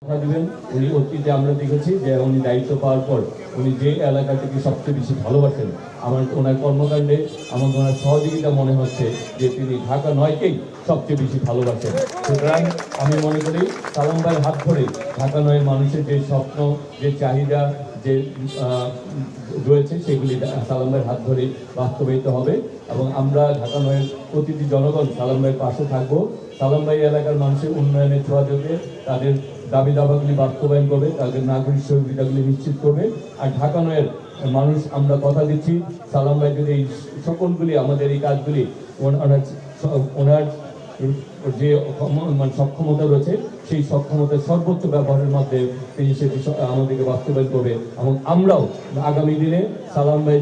কথা দিবেন। উনি অতীতে আমরা দেখেছি যে উনি দায়িত্ব পাওয়ার পর উনি যে এলাকাটিকে সবচেয়ে বেশি ভালোবাসেন, আমার ওনার কর্মকাণ্ডে আমার ওনার সহযোগিতা মনে হচ্ছে যে তিনি ঢাকা নয়কেই সবচেয়ে বেশি ভালোবাসেন। সুতরাং আমি মনে করি সালাম ভাইয়ের হাত ধরে ঢাকা নয়ের মানুষের যে স্বপ্ন, যে চাহিদা, যে রয়েছে সেগুলি সালাম ভাইয়ের হাত ধরে বাস্তবায়িত হবে এবং আমরা ঢাকা নয়ের প্রতিটি জনগণ সালাম ভাইয়ের পাশে থাকবো। সালাম ভাই এলাকার মানুষের উন্নয়নের ছোঁয়া দেবে, তাদের দাবি দাবাগুলি বাস্তবায়ন করবে, তাদের নাগরিক সুবিধাগুলি নিশ্চিত করবে। আর ঢাকা নয়ের মানুষ আমরা কথা দিচ্ছি, সালাম ভাই যদি এই সকলগুলি আমাদের এই কাজগুলি ওনার যে সক্ষমতা রয়েছে সেই সক্ষমতার সর্বোচ্চ ব্যবহারের মধ্যে তিনি সেটি আমাদেরকে বাস্তবায়ন করবে এবং আমরাও আগামী দিনে সালাম ভাই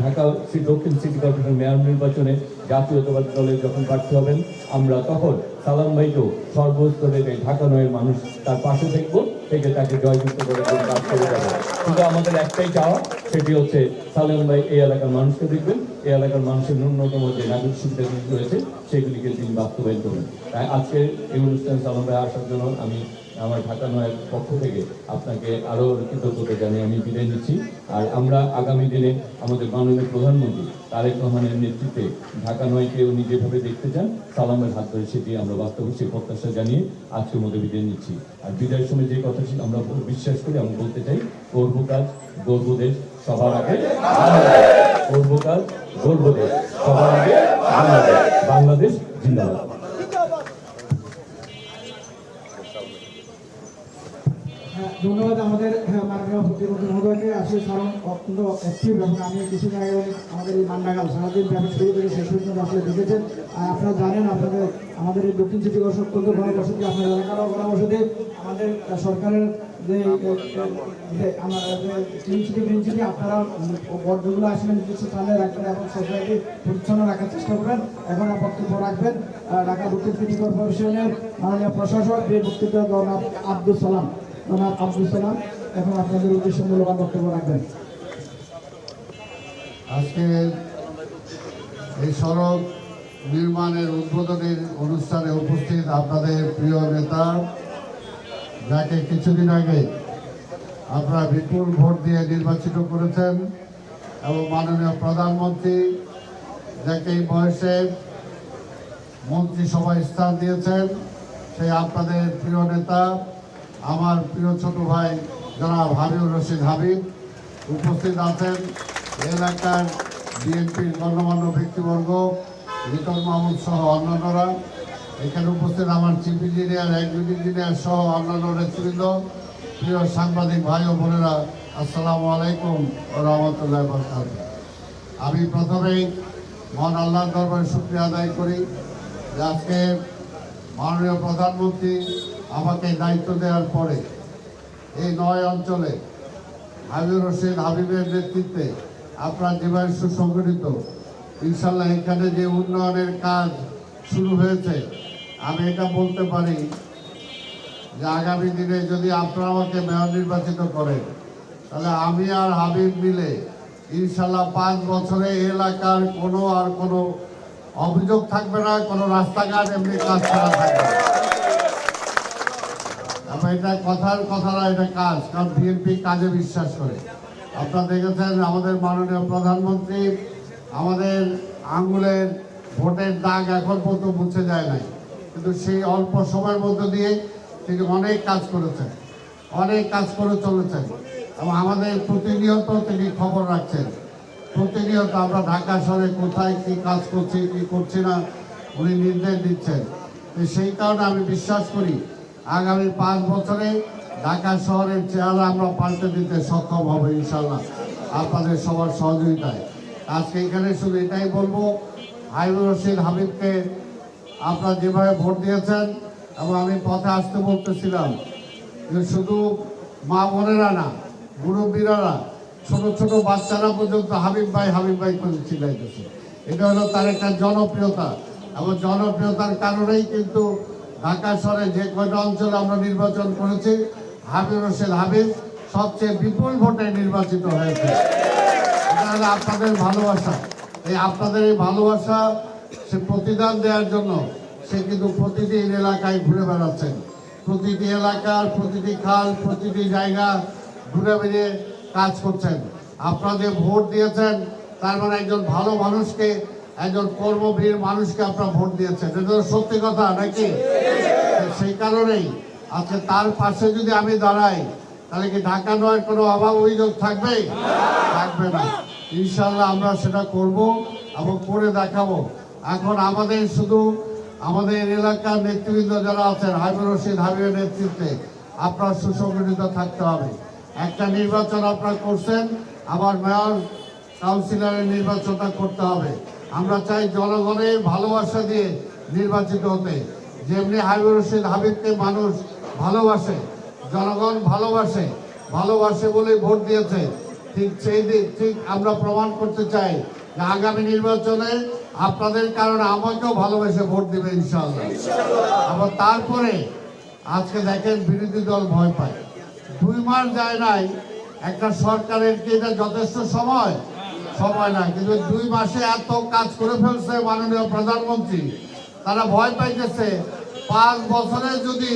ঢাকা দক্ষিণ সিটি কর্পোরেশন মেয়র নির্বাচনে জাতীয়তাবাদী দলে যখন প্রার্থী হবেন, আমরা তখন সালাম ভাইকেও সর্বস্তরে ঢাকা নয়ের মানুষ তার পাশে থাকবো, থেকে তাকে জয়যুক্ত করে কাজ করে যাবে। কিন্তু আমাদের একটাই চাওয়া, সেটি হচ্ছে সালাম ভাই এই এলাকার মানুষকে দেখবেন, এই এলাকার মানুষের ন্যূনতম যে নাগরিক সুবিধাগুলি রয়েছে সেগুলিকে তিনি বাস্তবায়ন করবেন। তাই আজকে এই অনুষ্ঠানে সালাম ভাই আসার জন্য আমি আমার ঢাকা নয়ের পক্ষ থেকে আপনাকে আরও কৃতজ্ঞতা জানিয়ে আমি বিদায় নিচ্ছি। আর আমরা আগামী দিনে আমাদের মাননীয় প্রধানমন্ত্রী তারেক রহমানের নেতৃত্বে ঢাকা নয়কে উনি যেভাবে দেখতে চান সালামের হাত ধরে সেটি আমরা বাস্তবে সেই প্রত্যাশা জানিয়ে আজকের মধ্যে বিদায় নিচ্ছি। আর বিদায়ের সময় যে কথা ছিল আমরা বিশ্বাস করি, আমি বলতে চাই, গর্ব কাজ গর্ব দেশ সবার আগে, গর্ব কাজ গর্ব দেশ সবার আগে, বাংলাদেশ জিন্দাবাদ। ধন্যবাদ আমাদের মাননীয় প্রতিমন্ত্রী মহোদয়কে। আসলে সারণ অত্যন্ত অ্যাক্টিভ এবং আমি কিছু জায়গায় আমাদের এই মান্ডাগাল সারাদিন ব্যাপী শুরু থেকে শেষ পর্যন্ত আসলে দেখেছেন। আর আপনারা জানেন আমাদের এই দক্ষিণ সিটি অত্যন্ত গণবসতি, আপনার এলাকারও গণবসতি। আমাদের সরকারের যে ক্লিন সিটি গ্রিন সিটি আপনারা বর্জ্যগুলো আসলে নির্দিষ্ট স্থানে রাখবেন এবং সোসাইটি পরিচ্ছন্ন রাখার চেষ্টা করবেন। এখন বক্তব্য রাখবেন ঢাকা দক্ষিণ সিটি কর্পোরেশনের মাননীয় প্রশাসক বক্তৃতা আব্দুল সালাম। এখন আপনাদের উদ্দেশ্যে মূল্যবান বক্তব্য রাখবেন। আজকে এই সড়ক নির্মাণের উদ্বোধনের অনুষ্ঠানে উপস্থিত আপনাদের প্রিয় নেতা, যাকে কিছুদিন আগে আপনারা বিপুল ভোট দিয়ে নির্বাচিত করেছেন, এবং মাননীয় প্রধানমন্ত্রী যাকে এই বয়সে মন্ত্রিসভায় স্থান দিয়েছেন, সেই আপনাদের প্রিয় নেতা আমার প্রিয় ছোট ভাই জনাব হাবিবুর রশিদ হাবিব উপস্থিত আছেন। এলাকার বিএনপির গণ্যমান্য ব্যক্তিবর্গ, রিটন মাহমুদ সহ অন্যান্যরা এখানে উপস্থিত, আমার চিফ ইঞ্জিনিয়ার, এক্সিকিউটিভ ইঞ্জিনিয়ার সহ অন্যান্য নেতৃবৃন্দ, প্রিয় সাংবাদিক ভাই ও বোনেরা, আসসালামু আলাইকুম ও রহমতুল্লাহ বরকাতুহু। আমি প্রথমেই মহান আল্লাহর দরবারে শুকরিয়া আদায় করি যে আজকে মাননীয় প্রধানমন্ত্রী আমাকে দায়িত্ব দেওয়ার পরে এই 9 অঞ্চলে হাবিবুর রশিদ হাবিবের নেতৃত্বে আপনার যেভাবে সুসংগঠিত, ইনশাল্লাহ এখানে যে উন্নয়নের কাজ শুরু হয়েছে, আমি এটা বলতে পারি যে আগামী দিনে যদি আপনারা আমাকে মেয়র নির্বাচিত করেন, তাহলে আমি আর হাবিব মিলে ইনশাল্লাহ 5 বছরে এলাকার কোনো অভিযোগ থাকবে না, কোনো রাস্তাঘাট এমনি কাজ করা থাকবে না। এটা কথা না, এটা কাজ, কারণ বিএনপি কাজে বিশ্বাস করে। আপনারা দেখেছেন আমাদের মাননীয় প্রধানমন্ত্রী আমাদের আঙ্গুলের ভোটের দাগ এখন পর্যন্ত মুছে যায় নাই, কিন্তু সেই অল্প সময়ের মধ্যে দিয়ে তিনি অনেক কাজ করেছেন, অনেক কাজ করে চলেছেন, এবং আমাদের প্রতিনিয়ত তিনি খবর রাখছেন। প্রতিনিয়ত আমরা ঢাকা শহরে কোথায় কি কাজ করছি কি করছি না উনি নির্দেশ দিচ্ছেন। সেই কারণে আমি বিশ্বাস করি আগামী 5 বছরে ঢাকা শহরের চেহারা আমরা পাল্টে দিতে সক্ষম হব ইনশাল্লাহ, আপনাদের সবার সহযোগিতায়। আজকে এখানে শুধু এটাই বলবো, হাবিবুর রশিদ হাবিবকে আপনারা যেভাবে ভোট দিয়েছেন, এবং আমি পথে আসতে বলতেছিলাম যে শুধু মা বোনেরা না, মুরব্বীরা, ছোট ছোট বাচ্চারা পর্যন্ত হাবিব ভাই করে চিল্লাইতেছে। এটা হলো তার একটা জনপ্রিয়তা, এবং জনপ্রিয়তার কারণেই কিন্তু ঢাকা শহরে যে কয়টা অঞ্চলে আমরা নির্বাচন করেছি, হাবিবুর রশিদ হাবিব সবচেয়ে বিপুল ভোটে নির্বাচিত হয়েছে। এটা হলো আপনাদের ভালোবাসা। আপনাদের এই ভালোবাসা সে প্রতিদান দেওয়ার জন্য সে কিন্তু প্রতিদিন এলাকায় ঘুরে বেড়াচ্ছেন। প্রতিটি এলাকার প্রতিটি খাল প্রতিটি জায়গা ঘুরে বেরিয়ে কাজ করছেন। আপনারা যে ভোট দিয়েছেন তার মানে একজন ভালো মানুষকে, একজন কর্মবীর মানুষকে আপনারা ভোট দিয়েছেন, এটা তো সত্যি কথা নাকি? সেই কারণেই আজকে তার পাশে যদি আমি দাঁড়াই তাহলে কি ঢাকা নয় কোনো অভাব অভিযোগ থাকবে? থাকবে না। ইনশাল্লাহ আমরা সেটা করব এবং করে দেখাবো। এখন আমাদের শুধু আমাদের এলাকার নেতৃবৃন্দ যারা আছেন, হাবিবুর রশিদ হাবিবের নেতৃত্বে আপনার সুসংগঠিত থাকতে হবে। একটা নির্বাচন আপনারা করছেন, আবার মেয়র কাউন্সিলরের নির্বাচনটা করতে হবে। আমরা চাই জনগণের ভালোবাসা দিয়ে নির্বাচিত হতে। যেমনি হাবিবুর রশিদ হাবিবকে মানুষ ভালোবাসে, জনগণ ভালোবাসে বলে ভোট দিয়েছে, ঠিক আমরা প্রমাণ করতে চাই যে আগামী নির্বাচনে আপনাদের কারণে আমাকেও ভালোবেসে ভোট দিবে ইনশাআল্লাহ। আবার তারপরে আজকে দেখেন বিরোধী দল ভয় পায়। 2 মাস যায় নাই, একটা সরকারের কি এটা যথেষ্ট সময় না, কিন্তু 2 মাসে এত কাজ করে ফেলছে মাননীয় প্রধানমন্ত্রী, তারা ভয় পাইতেছে 5 বছরে যদি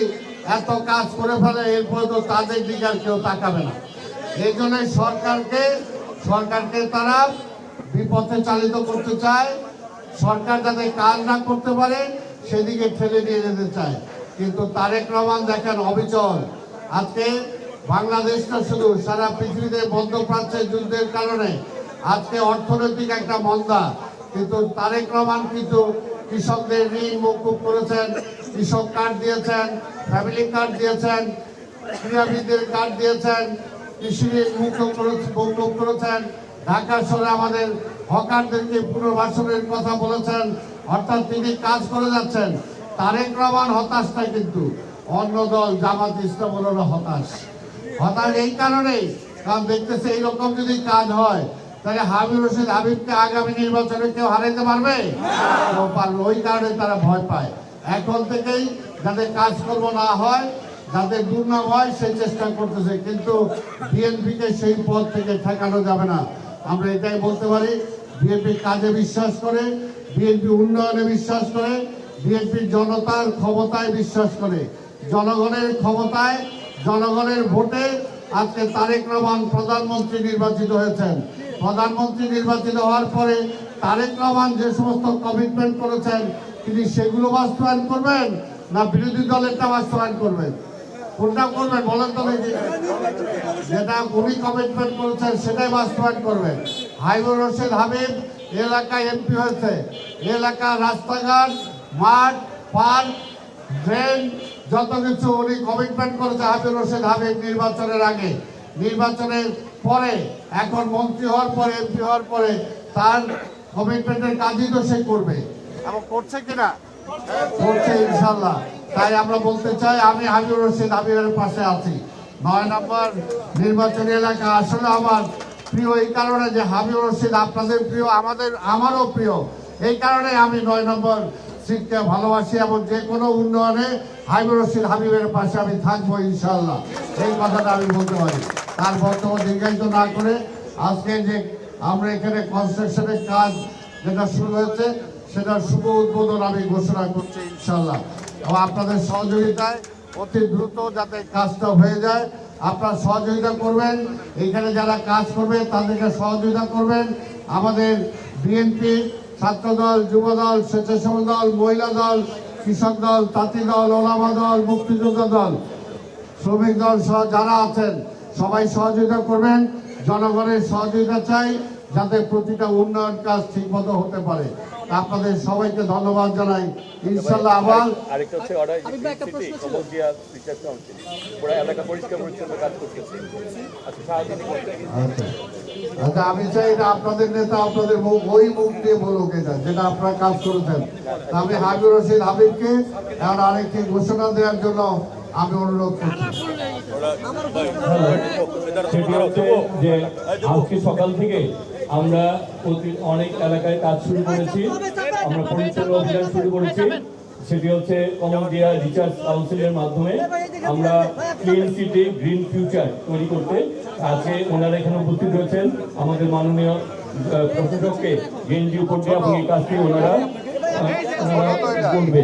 এত কাজ করে ফেলে এরপরে তো তাদের দিকে আর কেউ তাকাবে না। এই জন্য সরকারকে তারা বিপথে চালিত করতে চায়, সরকার যাতে কাজ না করতে পারে সেদিকে ঠেলে নিয়ে যেতে চায়। কিন্তু তারেক রহমান দেখেন অবিচল। আজকে বাংলাদেশটা শুধু সারা পৃথিবীতে মধ্যপ্রাচ্যের যুদ্ধের কারণে আজকে অর্থনৈতিক একটা মন্দা, কিন্তু তারেক রহমান কিন্তু কৃষকদের ঋণ মওকুফ করেছেন, কৃষক কার্ড দিয়েছেন, ফ্যামিলি কার্ড দিয়েছেন, ক্রীড়াবিদদের কার্ড দিয়েছেন, কৃষি ঋণ মওকুফ করেছেন, ঢাকা শহরে আমাদের হকারদেরকে পুনর্বাসনের কথা বলেছেন। অর্থাৎ তিনি কাজ করে যাচ্ছেন। তারেক রহমান হতাশ না, কিন্তু অন্য দল জামাত ইসলাম হলো হতাশ এই কারণেই, কারণ দেখতেছে এইরকম যদি কাজ হয় তাহলে হাবিবুর রশিদ হাবিবকে আগামী নির্বাচনে কেউ হারাইতে পারবে? ওই কারণে তারা ভয় পায়। এখন থেকেই যাতে কাজকর্ম না হয়, যাতে দুর্নাম হয় সেই চেষ্টা করতেছে, কিন্তু বিএনপিকে সেই পদ থেকে ঠেকানো যাবে না। আমরা এটাই বলতে পারি, বিএনপি কাজে বিশ্বাস করে, বিএনপি উন্নয়নে বিশ্বাস করে, বিএনপি জনতার ক্ষমতায় বিশ্বাস করে। জনগণের ক্ষমতায়, জনগণের ভোটে আজকে তারেক রহমান প্রধানমন্ত্রী নির্বাচিত হয়েছেন। প্রধানমন্ত্রী নির্বাচিত হওয়ার পরে তারেক রহমান যে সমস্ত কমিটমেন্ট করেছেন তিনি সেগুলো বাস্তবায়ন করবেন না বিরোধী দলেরটা বাস্তবায়ন করবেন? কোনটা করবেন বলেন তো দেখি? যেটা উনি কমিটমেন্ট করেছেন সেটাই বাস্তবায়ন করবেন। হাবিবুর রশিদ হাবিব এলাকায় এমপি হয়েছে, এলাকার রাস্তাঘাট, মাঠ, পার্ক, ড্রেন যত কিছু উনি কমিটমেন্ট করেছে হাবিবুর রশিদ হাবিব নির্বাচনের আগে, নির্বাচনের পরে, এখন মন্ত্রী হওয়ার পরে, এমপি হওয়ার পরে তার কমিটমেন্টের কাজই তো সে করবে। এবং করছে কিনা? করছে ইনশাল্লাহ। তাই আমরা বলতে চাই, আমি হাবিবুর রশিদ হাবিবের পাশে আছি। 9 নম্বর নির্বাচনী এলাকা আসলে আমার প্রিয় এই কারণে যে হাবিবুর রশিদ আপনাদের প্রিয়, আমারও প্রিয়। এই কারণে আমি 9 নম্বর সিটকে ভালোবাসি এবং যে কোনো উন্নয়নে হাবিবুর রশিদ হাবিবের পাশে আমি থাকবো ইনশাল্লাহ। এই কথাটা আমি বলতে পারি। তার বক্তব্য দীর্ঘায়িত না করে আজকে যে আমরা এখানে কনস্ট্রাকশনের কাজ যেটা শুরু হয়েছে সেটার শুভ উদ্বোধন আমি ঘোষণা করছি ইনশাল্লাহ। এবং আপনাদের সহযোগিতায় অতি দ্রুত যাতে কাজটা হয়ে যায় আপনারা সহযোগিতা করবেন। এখানে যারা কাজ করবে তাদেরকে সহযোগিতা করবেন। আমাদের বিএনপি, ছাত্রদল, যুবদল, স্বেচ্ছাসেবক দল, মহিলা দল, কৃষক দল, তাঁতি দল, ওলামা দল, মুক্তিযোদ্ধা দল, শ্রমিক দল সহ যারা আছেন সবাই সহযোগিতা করবেন। জনগণের সহযোগিতা চাই যাতে প্রতিটা উন্নয়ন কাজ ঠিকমতো হতে পারে। আপনাদের সবাইকে ধন্যবাদ জানাই। ইনশাল্লাহ আবার আচ্ছা, আমি চাই এটা আপনাদের নেতা আপনাদের ওই মুখ দিয়ে বলুক এটা যেটা আপনারা কাজ করেছেন। আমি হাবিবুর রশিদ হাবিবকে এখন আরেকটি ঘোষণা দেওয়ার জন্য আমি অনুরোধ করছি। সেটি হচ্ছে যে আজকে সকাল থেকে আমরা অনেক এলাকায় কাজ শুরু করেছি, আমরা পরিচ্ছন্ন অভিযান শুরু করেছি। সেটি হচ্ছে কমলদিয়া রিসার্চ কাউন্সিলের মাধ্যমে আমরা ক্লিন সিটি গ্রিন ফিউচার তৈরি করতে। আজকে ওনারা এখানে উপস্থিত হয়েছেন, আমাদের মাননীয় প্রশাসককে গেঞ্জি উপর দিয়ে এবং এই কাজটি ওনারা করবে।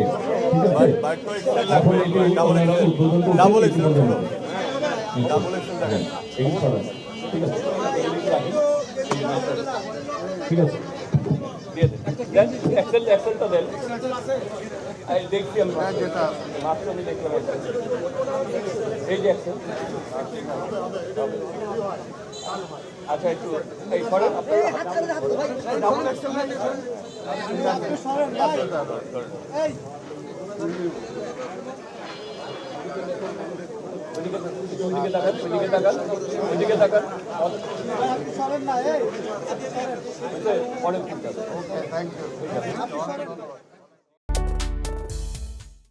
ঠিক আছে এখন এটি ওনারা উদ্বোধন করছেন ইতিমধ্যে। এই সরান। ঠিক আছে ঠিক আছে দিয়ে দেন এক্সেলটা দেন দেখছি আমি যেটা মাত্র আমি দেখলাম এই যে এক্সেল আচ্ছা একটু এই সরেন ওইদিকে তাকান ওইদিকে তাকান ওইদিকে তাকান অনেক থ্যাংক ইউ